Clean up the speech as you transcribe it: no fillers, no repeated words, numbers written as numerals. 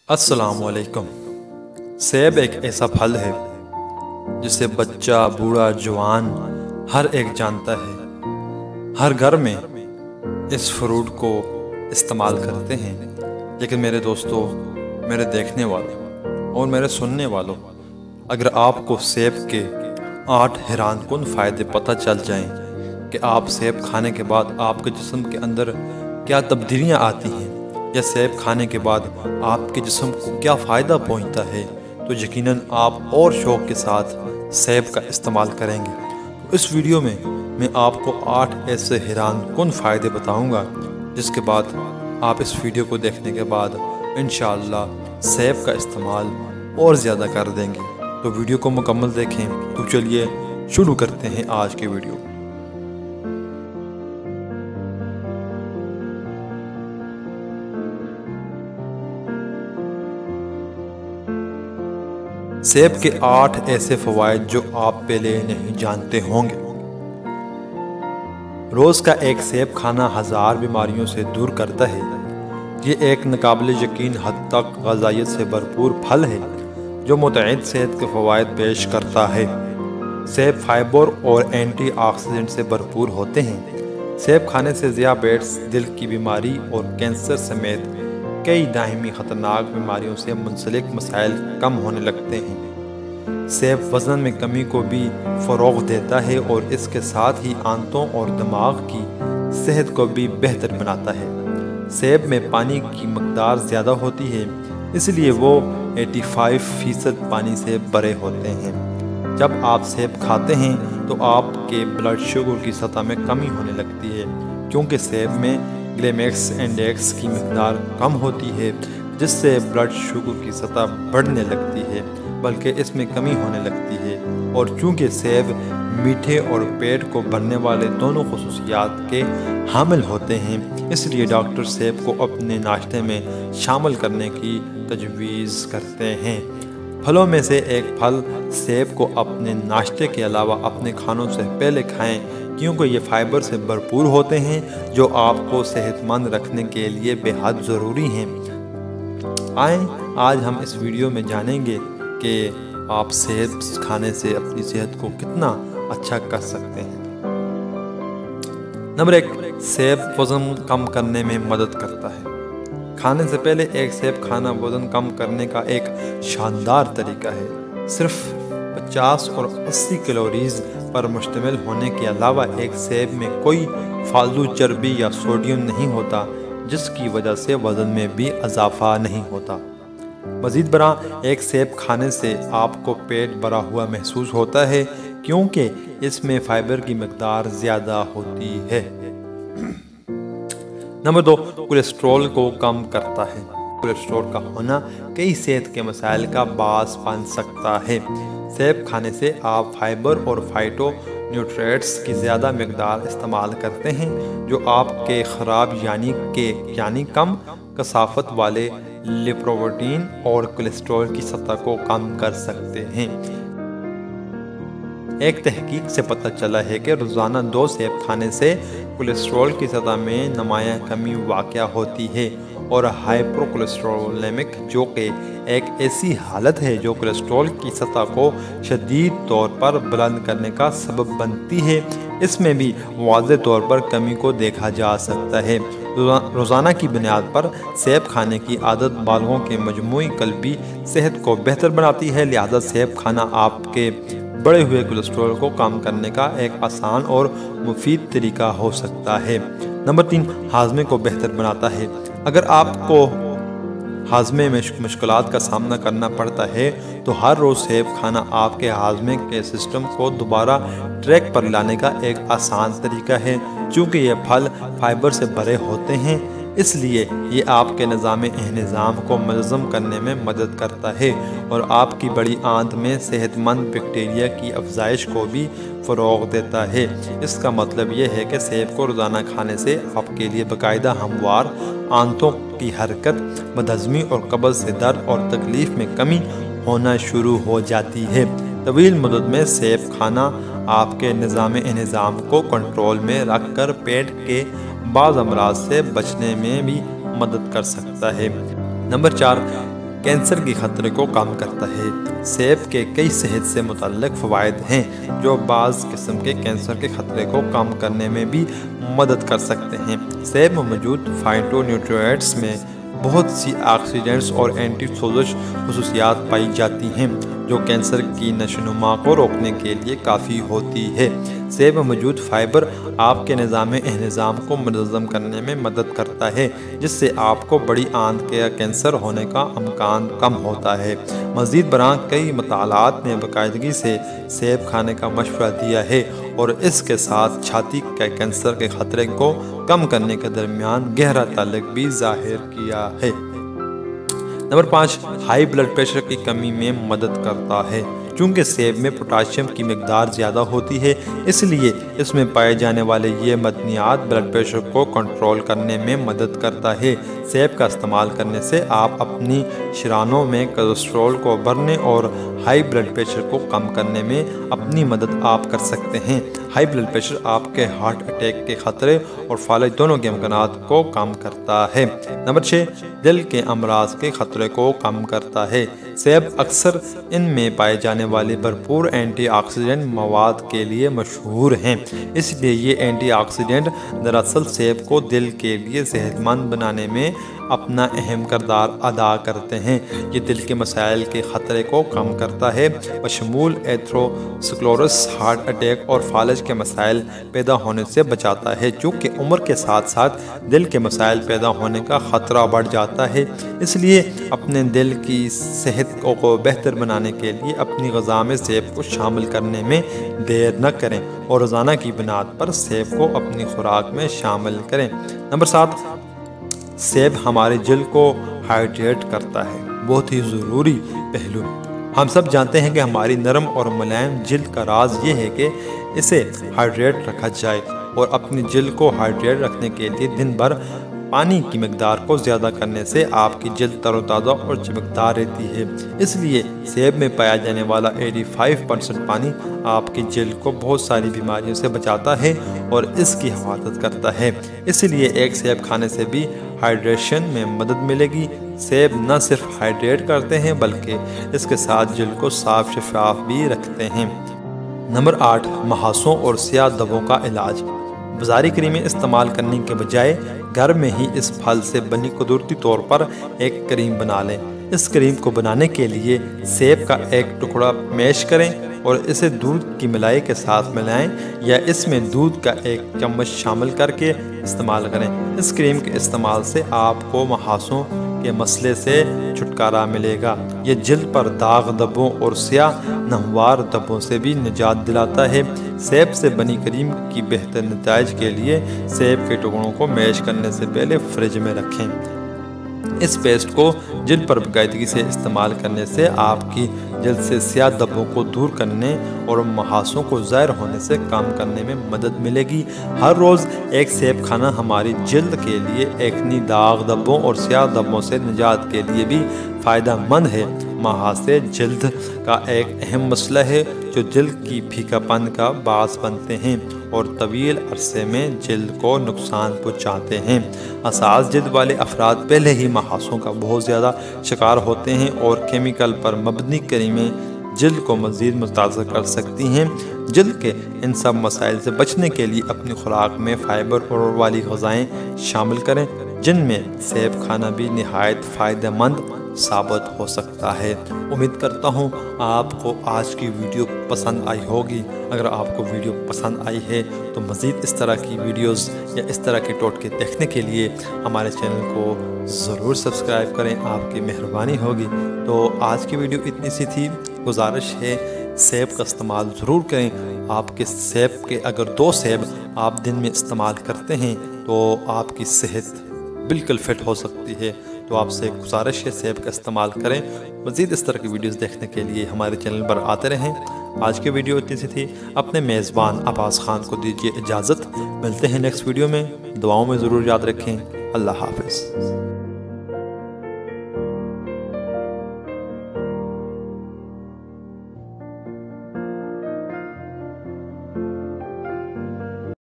السلام علیکم۔ سیب ایک ایسا پھل ہے جسے بچہ، بوڑھا، جوان ہر ایک جانتا ہے۔ ہر گھر میں اس فروٹ کو استعمال کرتے ہیں، لیکن میرے دوستو، میرے دیکھنے والوں اور میرے سننے والوں، اگر آپ کو سیب کے 8 حیران کن فائدے پتہ چل جائیں کہ آپ سیب کھانے کے بعد آپ کے جسم کے اندر کیا تبدیلیاں آتی ہیں، یا سیب کھانے کے بعد آپ کے جسم کو کیا فائدہ پہنچتا ہے، تو یقیناً آپ اور شوق کے ساتھ سیب کا استعمال کریں گے۔ اس ویڈیو میں آپ کو 8 ایسے حیران کن فائدے بتاؤں گا، جس کے بعد آپ اس ویڈیو کو دیکھنے کے بعد انشاءاللہ سیب کا استعمال اور زیادہ کر دیں گے۔ تو ویڈیو کو مکمل دیکھیں۔ تو چلیے شروع کرتے ہیں آج کی ویڈیو۔ سیب کے 8 ایسے فوائد جو آپ پہلے نہیں جانتے ہوں گے۔ روز کا ایک سیب کھانا 1000 بیماریوں سے دور کرتا ہے۔ یہ ایک ناقابل یقین حد تک غذائیت سے بھرپور پھل ہے جو متعدد صحت کے فوائد پیش کرتا ہے۔ سیب فائبر اور اینٹی آکسیڈنٹ سے بھرپور ہوتے ہیں۔ سیب کھانے سے ذیابیطس، دل کی بیماری اور کینسر سمیت کئی دائمی خطرناک بیماریوں سے منسلک مسائل کم ہونے لگتے ہیں۔ سیب وزن میں کمی کو بھی فروغ دیتا ہے اور اس کے ساتھ ہی آنتوں اور دماغ کی صحت کو بھی بہتر بناتا ہے۔ سیب میں پانی کی مقدار زیادہ ہوتی ہے، اس لیے وہ 85% پانی سے بھرے ہوتے ہیں۔ جب آپ سیب کھاتے ہیں تو آپ کے بلڈ شوگر کی سطح میں کمی ہونے لگتی ہے، کیونکہ سیب میں گلیمیکس انڈیکس کی مقدار کم ہوتی ہے، جس سے بلڈ شوگر کی سطح بڑھنے لگتی ہے، بلکہ اس میں کمی ہونے لگتی ہے۔ اور چونکہ سیب میٹھے اور پیٹ کو بھرنے والے دونوں خصوصیات کے حامل ہوتے ہیں، اس لیے ڈاکٹر سیب کو اپنے ناشتے میں شامل کرنے کی تجویز کرتے ہیں۔ پھلوں میں سے ایک پھل سیب کو اپنے ناشتے کے علاوہ اپنے کھانوں سے پہلے کھائیں، کیونکہ یہ فائبر سے بھرپور ہوتے ہیں جو آپ کو صحت مند رکھنے کے لیے بے حد ضروری ہیں۔ آئیں آج ہم اس ویڈیو میں جانیں گے کہ آپ سیب کھانے سے اپنی صحت کو کتنا اچھا کر سکتے ہیں۔ نمبر 1، سیب وزن کم کرنے میں مدد کرتا ہے۔ کھانے سے پہلے ایک سیب کھانا وزن کم کرنے کا ایک شاندار طریقہ ہے۔ صرف 50 اور 80 کیلوریز پر مشتمل ہونے کے علاوہ ایک سیب میں کوئی فالتو چربی یا سوڈیم نہیں ہوتا، جس کی وجہ سے وزن میں بھی اضافہ نہیں ہوتا۔ مزید برآں، ایک سیب کھانے سے آپ کو پیٹ بھرا ہوا محسوس ہوتا ہے، کیونکہ اس میں فائبر کی مقدار زیادہ ہوتی ہے۔ نمبر 2، کولیسٹرول کو کم کرتا ہے۔ کولیسٹرول کا ہونا کئی صحت کے مسائل کا باعث بن سکتا ہے۔ سیب کھانے سے آپ فائبر اور فائٹو نیوٹریٹس کی زیادہ مقدار استعمال کرتے ہیں، جو آپ کے خراب یعنی کم کثافت والے لیپوپروٹین اور کولیسٹرول کی سطح کو کم کر سکتے ہیں۔ ایک تحقیق سے پتہ چلا ہے کہ روزانہ 2 سیب کھانے سے کولیسٹرول کی سطح میں نمایاں کمی واقع ہوتی ہے، اور ہائپر کولیسٹرولیمک، جو کہ ایک ایسی حالت ہے جو کولیسٹرول کی سطح کو شدید طور پر بلند کرنے کا سبب بنتی ہے، اس میں بھی واضح طور پر کمی کو دیکھا جا سکتا ہے۔ روزانہ کی بنیاد پر سیب کھانے کی عادت بالغوں کے مجموعی قلبی صحت کو بہتر بناتی ہے، لہذا سیب کھانا آپ کے بڑھے ہوئے کولیسٹرول کو کم کرنے کا ایک آسان اور مفید طریقہ ہو سکتا ہے۔ نمبر 3، ہاضمے کو بہتر بناتا ہے۔ اگر آپ کو ہاضمے میں مشکلات کا سامنا کرنا پڑتا ہے تو ہر روز سیب کھانا آپ کے ہاضمے کے سسٹم کو دوبارہ ٹریک پر لانے کا ایک آسان طریقہ ہے۔ چونکہ یہ پھل فائبر سے بھرے ہوتے ہیں، اس لیے یہ آپ کے نظام کو منظم کرنے میں مدد کرتا ہے اور آپ کی بڑی آنت میں صحت مند بیکٹیریا کی افزائش کو بھی فروغ دیتا ہے۔ اس کا مطلب یہ ہے کہ سیب کو روزانہ کھانے سے آپ کے لیے باقاعدہ ہموار آنتوں کی حرکت، بدہضمی اور قبض سے درد اور تکلیف میں کمی ہونا شروع ہو جاتی ہے۔ طویل مدت میں سیب کھانا آپ کے نظام کو کنٹرول میں رکھ کر پیٹ کے بعض امراض سے بچنے میں بھی مدد کر سکتا ہے۔ نمبر 4، कैंसर के खतरे को कम करता है। सेब के कई सेहत से मुतल्लिक फ़वाइद हैं जो बाज़ किस्म के कैंसर के खतरे को कम करने में भी मदद कर सकते हैं। सेब में मौजूद फाइटोन्यूट्रिएंट्स में बहुत सी ऑक्सीडेंट्स और एंटी सोजश खसूसियात पाई जाती हैं जो कैंसर की नशोनुमा को रोकने के लिए काफ़ी होती है। सेब में मौजूद फाइबर आपके निज़ाम को मुनज़्ज़म करने में मदद करता है जिससे आपको बड़ी आंत के कैंसर होने का इम्कान कम होता है। मज़ीद बरां कई मतालात ने बाकायदगी से सेब खाने का मशवरा दिया है और इसके साथ छाती के कैंसर के ख़तरे को कम करने के दरमियान गहरा ताल्लुक़ भी ज़ाहिर किया है। नंबर 5, हाई ब्लड प्रेशर की कमी में मदद करता है। चूँकि सेब में पोटाशियम की मिकदार ज़्यादा होती है इसलिए इसमें पाए जाने वाले ये मदनियात ब्लड प्रेशर को कंट्रोल करने में मदद करता है। सेब का इस्तेमाल करने से आप अपनी शरानों में कोलेस्ट्रॉल को बढ़ने और हाई ब्लड प्रेशर को कम करने में अपनी मदद आप कर सकते हैं। हाई ब्लड प्रेशर आपके हार्ट अटैक के ख़तरे और फालज दोनों के इम्कानात को कम करता है। नंबर 6, दिल के अमराज के ख़तरे को कम करता है। सेब अक्सर इनमें पाए जाने वाले भरपूर एंटीऑक्सीडेंट मवाद के लिए मशहूर हैं, इसलिए ये एंटीऑक्सीडेंट दरअसल सेब को दिल के लिए सेहतमंद बनाने में अपना अहम किरदार अदा करते हैं। ये दिल के मसाइल के ख़तरे को कम करता है, बशमूल एथेरोस्क्लेरोसिस, हार्ट अटैक और फालज के मसाइल पैदा होने से बचाता है। चूँकि उम्र के साथ साथ दिल के मसाइल पैदा होने का ख़तरा बढ़ जाता है, इसलिए अपने दिल की सेहत को बेहतर बनाने के लिए अपनी ग़िज़ा में सेब को शामिल करने में देर न करें और रोज़ाना की बुनियाद पर सेब को अपनी खुराक में शामिल करें। नंबर 7, सेब हमारे जल्द को हाइड्रेट करता है। बहुत ही ज़रूरी पहलू। हम सब जानते हैं कि हमारी नरम और मुलायम जल्द का राज ये है कि इसे हाइड्रेट रखा जाए और अपनी जल्द को हाइड्रेट रखने के लिए दिन भर पानी की मिकदार को ज़्यादा करने से आपकी जल्द तरोताज़ा और चमकदार रहती है। इसलिए सेब में पाया जाने वाला 85% पानी आपकी जल्द को बहुत सारी बीमारियों से बचाता है और इसकी हिफाजत करता है। इसलिए एक सेब खाने से भी हाइड्रेशन में मदद मिलेगी। सेब न सिर्फ हाइड्रेट करते हैं बल्कि इसके साथ जल्द को साफ शफाफ भी रखते हैं। नंबर 8, महासों और स्याह धब्बों का इलाज। बाज़ारी क्रीमें इस्तेमाल करने के बजाय घर में ही इस फल से बनी कुदरती तौर पर एक क्रीम बना लें। इस क्रीम को बनाने के लिए सेब का एक टुकड़ा मैश करें और इसे दूध की मलाई के साथ मिलाएं या इसमें दूध का एक चम्मच शामिल करके इस्तेमाल करें। इस क्रीम के इस्तेमाल से आपको महासों के मसले से छुटकारा मिलेगा। ये जल्द पर दाग धब्बों और स्याह नहवार धब्बों से भी निजात दिलाता है। सेब से बनी क्रीम की बेहतर नताइज के लिए सेब के टुकड़ों को मैश करने से पहले फ्रिज में रखें। इस पेस्ट को जल्द पर बाकायदगी से इस्तेमाल करने से आपकी जल्द से स्याह धब्बों को दूर करने और महासों को ज़ाहिर होने से कम करने में मदद मिलेगी। हर रोज़ एक सेब खाना हमारी जल्द के लिए एक्नी, दाग धब्बों और स्याह धब्बों से निजात के लिए भी फ़ायदेमंद है। महासे जल्द का एक अहम मसला है जो जल्द की फीकापन का बास बनते हैं और तवील अरसे में जल्द को नुकसान पहुँचाते हैं। हसास जल्द वाले अफराद पहले ही महासों का बहुत ज़्यादा शिकार होते हैं और केमिकल पर मबनी क्रीमें जल्द को मज़ीद मुतासर कर सकती हैं। जल्द के इन सब मसाइल से बचने के लिए अपनी खुराक में फ़ाइबर और वाली ग़िज़ाएँ शामिल करें जिनमें सेब खाना भी निहायत फ़ायदेमंद साबित हो सकता है। उम्मीद करता हूँ आपको आज की वीडियो पसंद आई होगी। अगर आपको वीडियो पसंद आई है तो मज़ीद इस तरह की वीडियोस या इस तरह के टोटके देखने के लिए हमारे चैनल को ज़रूर सब्सक्राइब करें, आपकी मेहरबानी होगी। तो आज की वीडियो इतनी सी थी। गुजारिश है सेब का इस्तेमाल ज़रूर करें। आपके सेब के अगर 2 सेब आप दिन में इस्तेमाल करते हैं तो आपकी सेहत बिल्कुल फिट हो सकती है। तो आपसे गुजारिश है सेब का इस्तेमाल करें। मज़ीद इस तरह की वीडियोस देखने के लिए हमारे चैनल पर आते रहें। आज की वीडियो इतनी सी थी। अपने मेज़बान अब्बास खान को दीजिए इजाज़त। मिलते हैं नेक्स्ट वीडियो में। दुआओं में ज़रूर याद रखें। अल्लाह हाफ़िज़।